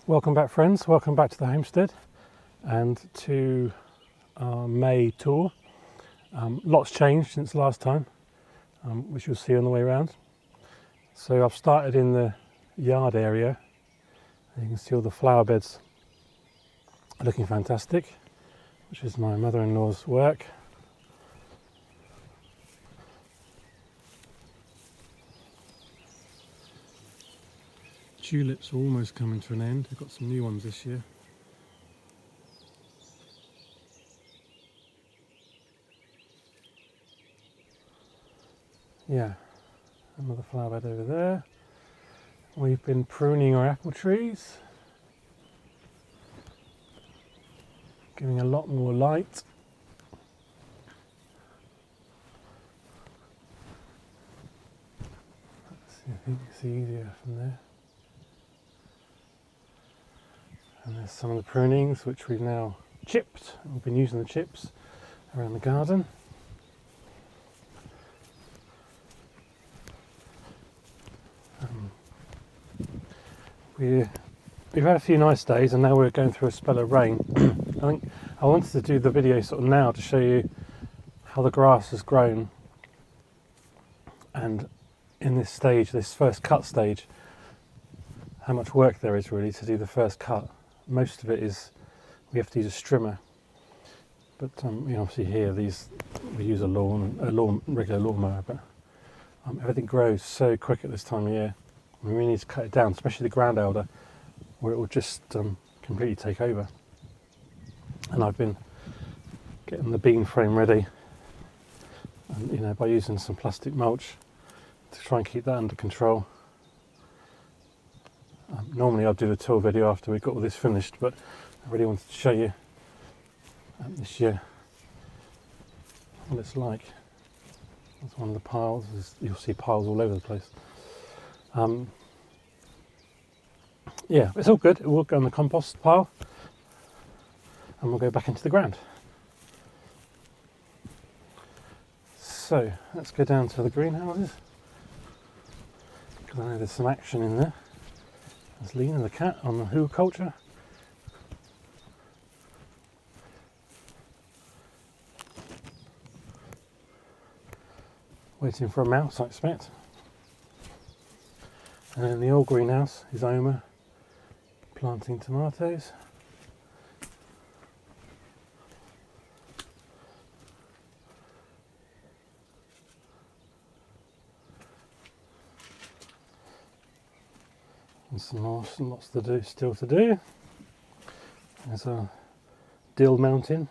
Welcome back, friends. Welcome back to the homestead and to our May tour. Lots changed since last time, which you'll see on the way around. So I've started in the yard area. You can see all the flower beds are looking fantastic, which is my mother-in-law's work. Tulips are almost coming to an end. We've got some new ones this year. Yeah, another flower bed over there. We've been pruning our apple trees, giving a lot more light. Let's see if you can see easier from there. And there's some of the prunings which we've now chipped. We've been using the chips around the garden. We've had a few nice days and now we're going through a spell of rain. I think I wanted to do the video sort of now to show you how the grass has grown, and in this stage, this first cut stage, how much work there is really to do the first cut. Most of it is we have to use a strimmer, but obviously here we use a regular lawnmower, but everything grows so quick at this time of year. We really need to cut it down, especially the ground elder, where it will just completely take over. And I've been getting the bean frame ready, and, by using some plastic mulch to try and keep that under control. Normally I'll do the tour video after we've got all this finished, but I really wanted to show you this year what it's like. That's one of the piles. You'll see piles all over the place. Yeah, it's all good. It will go on the compost pile and we'll go back into the ground. So let's go down to the greenhouses, because I know there's some action in there. There's Lena the cat on the hugelkultur. Waiting for a mouse, I expect. And in the old greenhouse is Oma planting tomatoes. And some lots to do, still to do. There's a dill mountain.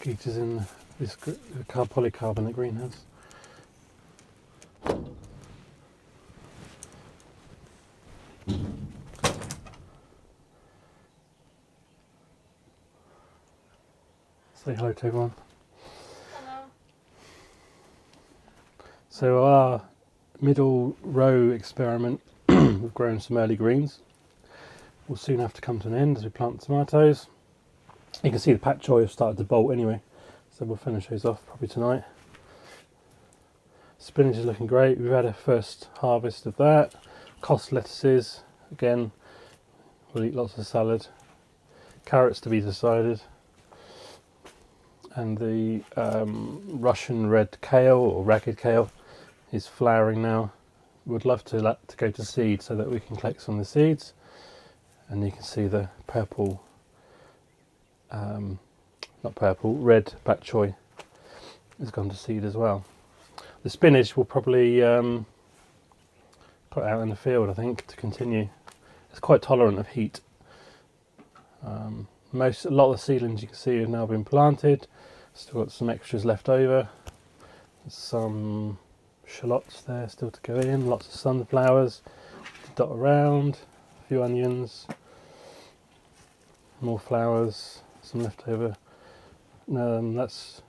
Gita's in this polycarbonate greenhouse. Say hello to everyone. Hello. So our middle row experiment, we've grown some early greens. Will soon have to come to an end as we plant tomatoes. You can see the pak choi have started to bolt anyway, so we'll finish those off probably tonight. Spinach is looking great. We've had a first harvest of that. Cost lettuces, again, we'll eat lots of salad. Carrots to be decided. And the Russian red kale or ragged kale is flowering now. Would love to go to seed so that we can collect some of the seeds. And you can see the purple, red bok choy has gone to seed as well. The spinach will probably put out in the field, I think, to continue. It's quite tolerant of heat. A lot of the seedlings you can see have now been planted. Still got some extras left over. There's some shallots there still to go in. Lots of sunflowers to dot around. A few onions. More flowers. Some left over. That's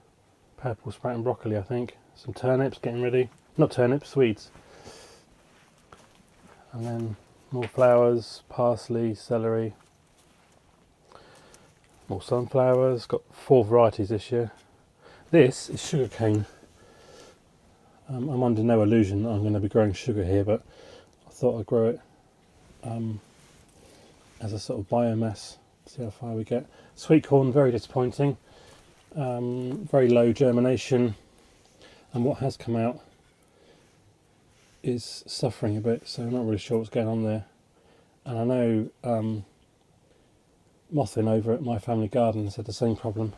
purple sprouting broccoli, I think. Some turnips getting ready. Not turnips, Swedes. And then more flowers, parsley, celery. More sunflowers. Got 4 varieties this year. This is sugarcane. I'm under no illusion that I'm going to be growing sugar here, but I thought I'd grow it as a sort of biomass, see how far we get. Sweet corn, very disappointing, very low germination, and what has come out is suffering a bit, so I'm not really sure what's going on there. And I know Mothin over at My Family Garden has had the same problem.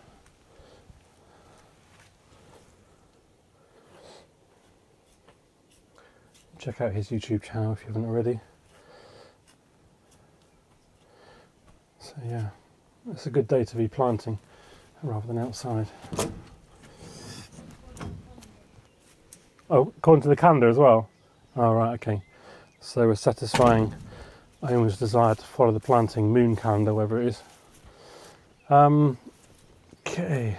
Check out his YouTube channel if you haven't already. So yeah, it's a good day to be planting rather than outside. Oh, according to the calendar as well? Oh right, okay. So we're satisfying Owen's desire to follow the planting moon calendar, whatever it is. Okay.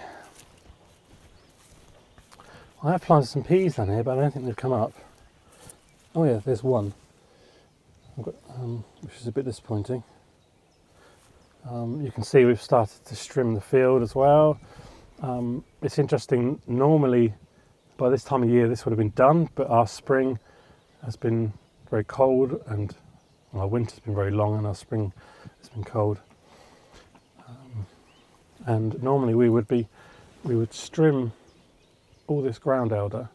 I have planted some peas down here, but I don't think they've come up. Oh yeah, there's one, I've got, which is a bit disappointing. You can see we've started to trim the field as well. It's interesting, normally by this time of year this would have been done, but our spring has been very cold and our winter's been very long and our spring has been cold. And normally we would trim all this ground elder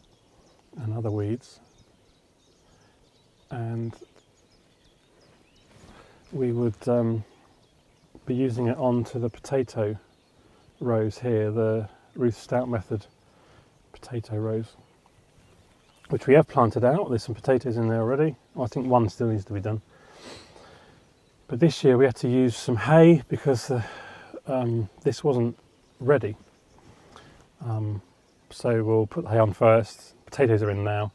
and other weeds, and we would be using it onto the potato rows here, the Ruth Stout method potato rows, which we have planted out. There's some potatoes in there already. Well, I think one still needs to be done. But this year we had to use some hay because this wasn't ready. So we'll put the hay on first, potatoes are in now,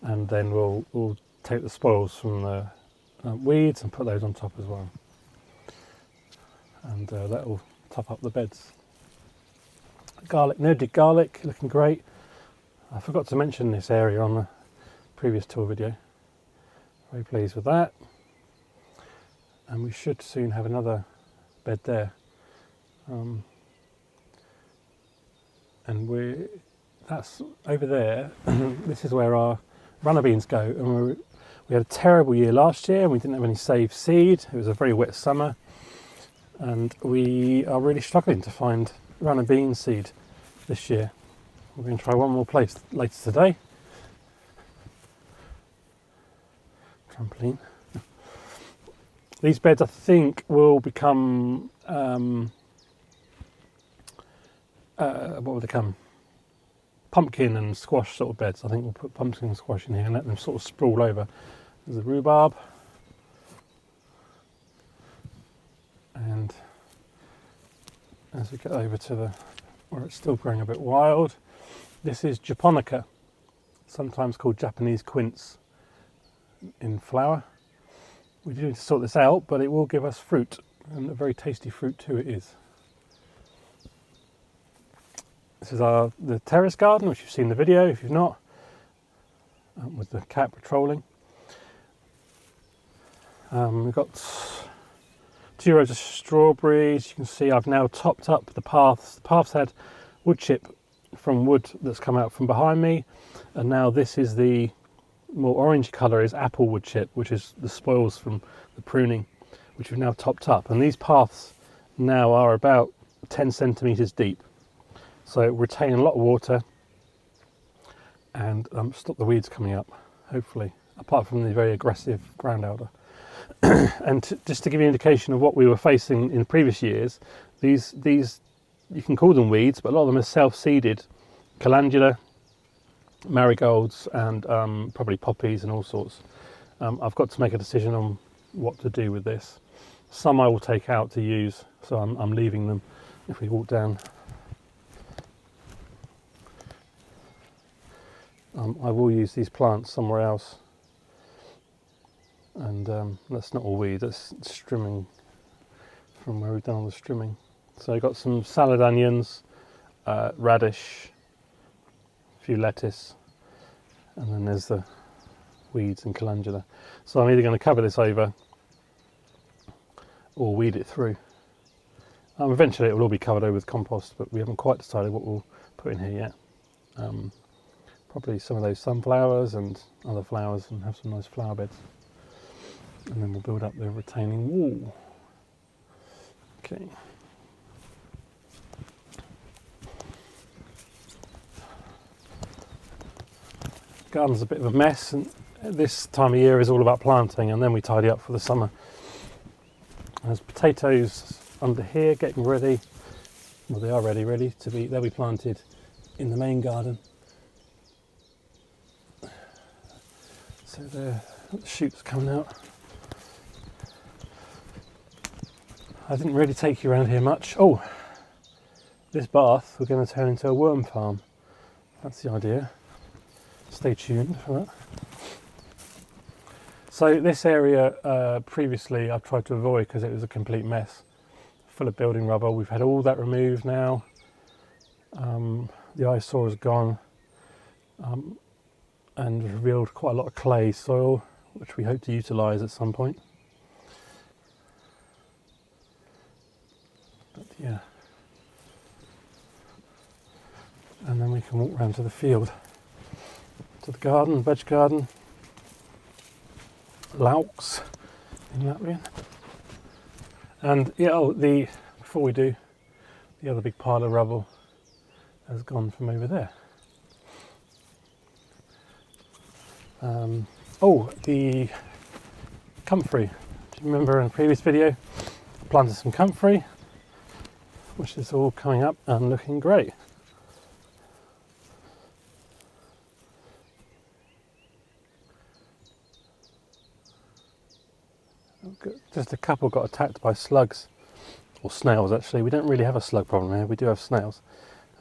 and then we'll take the spoils from the weeds and put those on top as well. And that will top up the beds. Garlic, no-dig garlic, looking great. I forgot to mention this area on the previous tour video. Very pleased with that. And we should soon have another bed there. And that's over there. This is where our runner beans go. And we had a terrible year last year and we didn't have any saved seed. It was a very wet summer. And we are really struggling to find runner bean seed this year. We're going to try one more place later today. Trampoline. These beds I think will become, what will they become? Pumpkin and squash sort of beds. I think we'll put pumpkin and squash in here and let them sort of sprawl over. There's the rhubarb. And as we get over to where it's still growing a bit wild, this is japonica, sometimes called Japanese quince in flower. We do need to sort this out, but it will give us fruit, and a very tasty fruit too it is. This is the terrace garden, which you've seen in the video if you've not, with the cat patrolling. We've got 2 rows of strawberries. You can see I've now topped up the paths. The paths had wood chip from wood that's come out from behind me, and now this is the more orange colour is apple wood chip, which is the spoils from the pruning, which we've now topped up. And these paths now are about 10 centimetres deep, so it will retain a lot of water and stop the weeds coming up, hopefully, apart from the very aggressive ground elder. And just to give you an indication of what we were facing in previous years, these you can call them weeds, but a lot of them are self-seeded calendula, marigolds, and probably poppies and all sorts. I've got to make a decision on what to do with this. Some I will take out to use, so I'm leaving them. If we walk down, I will use these plants somewhere else. And that's not all weed, that's strimming from where we've done all the strimming. So I've got some salad onions, radish, a few lettuce, and then there's the weeds and calendula. So I'm either going to cover this over or weed it through. Eventually it will all be covered over with compost, but we haven't quite decided what we'll put in here yet. probably some of those sunflowers and other flowers, and have some nice flower beds. And then we'll build up the retaining wall. Okay. Garden's a bit of a mess, and this time of year is all about planting, and then we tidy up for the summer. There's potatoes under here getting ready. Well, they are ready to be. They'll be planted in the main garden. So the shoots coming out. I didn't really take you around here much. Oh, this bath we're going to turn into a worm farm. That's the idea. Stay tuned for that. So this area previously I've tried to avoid because it was a complete mess, full of building rubble. We've had all that removed now. The eyesore is gone, and revealed quite a lot of clay soil, which we hope to utilise at some point. But yeah, and then we can walk round to the field, to the garden, veg garden, lauks in Latvian. And yeah, before we do, the other big pile of rubble has gone from over there. The comfrey. Do you remember in a previous video, I planted some comfrey, which is all coming up and looking great. Just a couple got attacked by slugs, or snails actually. We don't really have a slug problem here, we do have snails,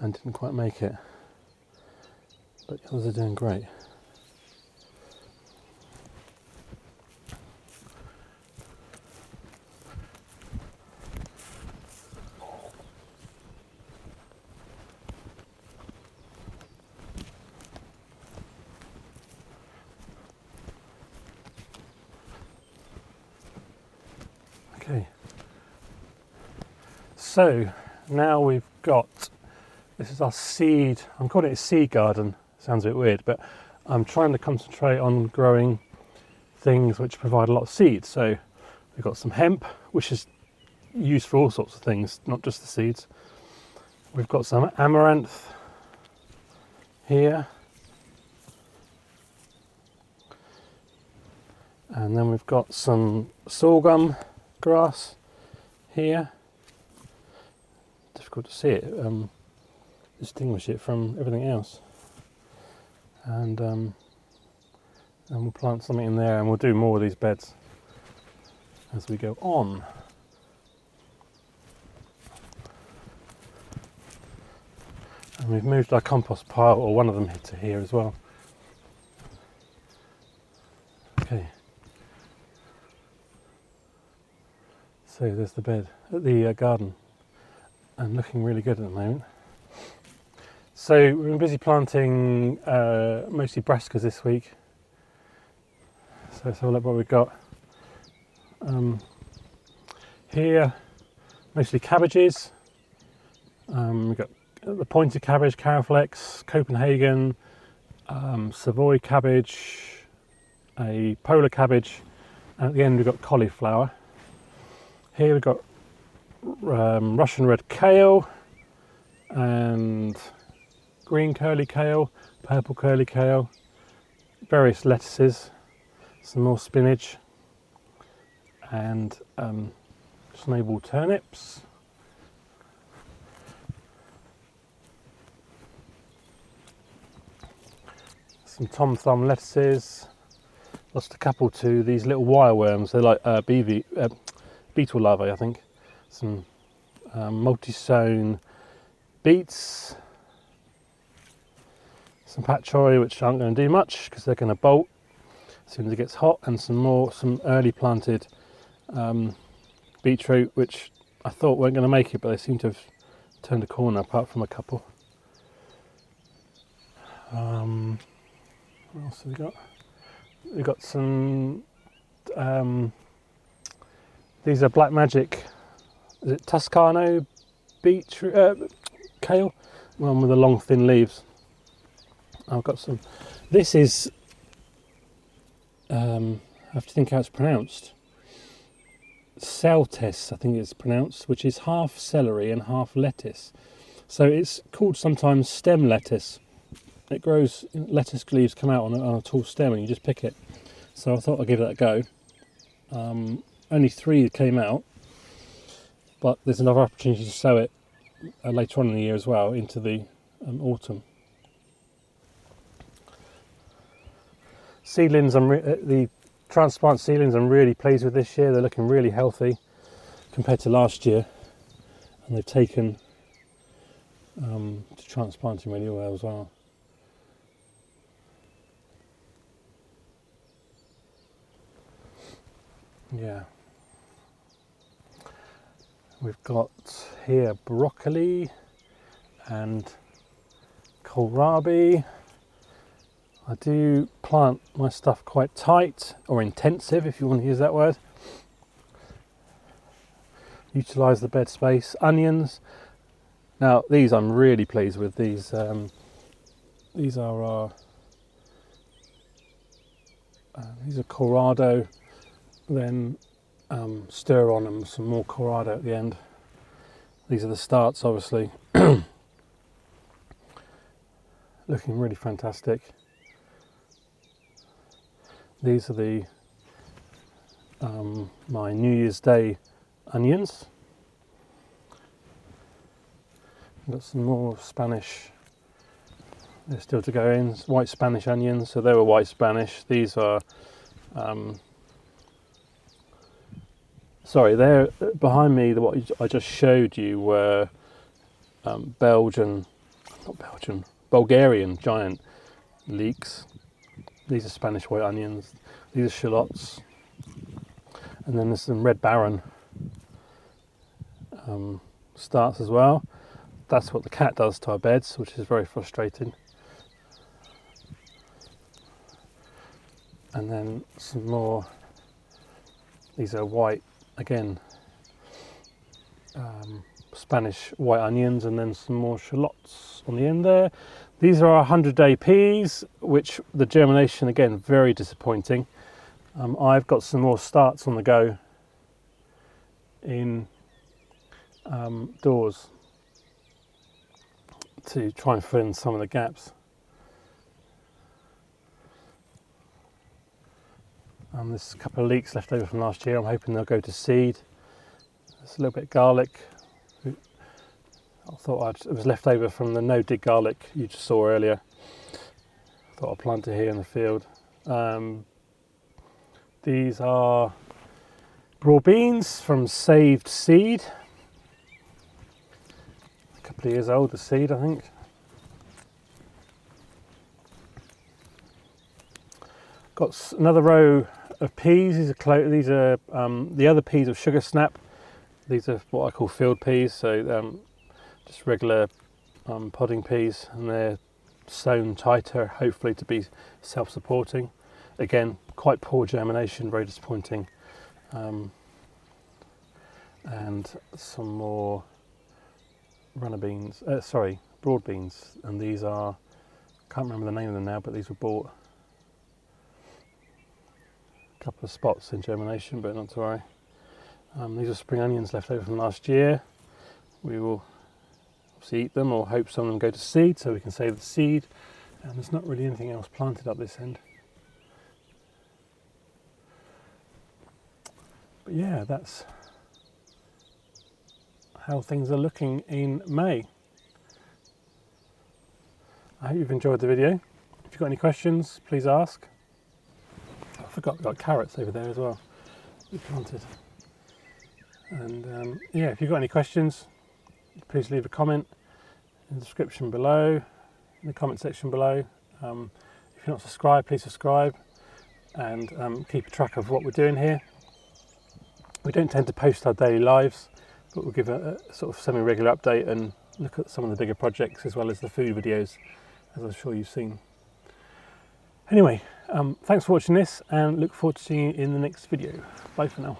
and didn't quite make it. But the others are doing great. Okay, so now we've got, this is our seed, I'm calling it a seed garden, sounds a bit weird, but I'm trying to concentrate on growing things which provide a lot of seeds. So we've got some hemp, which is used for all sorts of things, not just the seeds. We've got some amaranth here. And then we've got some sorghum grass here. Difficult to see it, distinguish it from everything else. And we'll plant something in there, and we'll do more of these beds as we go on. And we've moved our compost pile, or one of them, to here as well. Okay. So there's the bed, the garden, and looking really good at the moment. So we've been busy planting mostly brassicas this week. So let's have a look what we've got. Here, mostly cabbages. We've got the pointed cabbage, Caraflex, Copenhagen, Savoy cabbage, a polar cabbage, and at the end we've got cauliflower. Here we've got Russian red kale and green curly kale, purple curly kale, various lettuces, some more spinach, and snowball turnips. Some tom thumb lettuces. Lost a couple to these little wireworms. They're like beetle larvae, I think. Some multi-sown beets, some pak choi, which aren't going to do much because they're going to bolt as soon as it gets hot, and some early planted beetroot, which I thought weren't going to make it, but they seem to have turned a corner apart from a couple. What else have we got? We've got some these are Black Magic, is it Toscano beetroot, kale, one with the long thin leaves. I've got some. This is, I have to think how it's pronounced. Celtes, I think it's pronounced, which is half celery and half lettuce. So it's called sometimes stem lettuce. It grows, lettuce leaves come out on a tall stem and you just pick it. So I thought I'd give that a go. Only 3 came out, but there's another opportunity to sow it later on in the year as well, into the autumn. Seedlings, the transplant seedlings I'm really pleased with this year. They're looking really healthy compared to last year, and they've taken to transplanting really well as well. Yeah. We've got here broccoli and kohlrabi. I do plant my stuff quite tight, or intensive if you want to use that word. Utilise the bed space. Onions. Now these I'm really pleased with. These are Colorado. Then stir on them some more Colorado at the end. These are the starts, obviously. Looking really fantastic. These are the my New Year's Day onions. Got some more Spanish. They're still to go in. White Spanish onions. So they were white Spanish. These are. Sorry, they're behind me. What I just showed you were Bulgarian giant leeks. These are Spanish white onions. These are shallots, and then there's some Red Baron starts as well. That's what the cat does to our beds, which is very frustrating. And then some more. These are white. Again, Spanish white onions, and then some more shallots on the end there. These are our 100-day peas, which the germination, again, very disappointing. I've got some more starts on the go in doors to try and fill in some of the gaps. There's a couple of leeks left over from last year. I'm hoping they'll go to seed. There's a little bit of garlic. It was left over from the no-dig garlic you just saw earlier. I thought I'd plant it here in the field. These are broad beans from saved seed. A couple of years old, the seed, I think. Got another row of peas. These are the other peas of Sugar Snap. These are what I call field peas, so just regular podding peas, and they're sown tighter, hopefully to be self-supporting. Again, quite poor germination, very disappointing. And some more broad beans, and these are, can't remember the name of them now, but these were bought. Couple of spots in germination, but not to worry. These are spring onions left over from last year. We will obviously eat them, or hope some of them go to seed so we can save the seed. And there's not really anything else planted up this end. But yeah, that's how things are looking in May. I hope you've enjoyed the video. If you've got any questions, please ask. I forgot we've got carrots over there as well, we planted. And yeah, if you've got any questions, please leave a comment in the description below, in the comment section below. If you're not subscribed, please subscribe, and keep a track of what we're doing here. We don't tend to post our daily lives, but we'll give a sort of semi-regular update and look at some of the bigger projects as well as the food videos, as I'm sure you've seen. Anyway, thanks for watching this, and look forward to seeing you in the next video. Bye for now.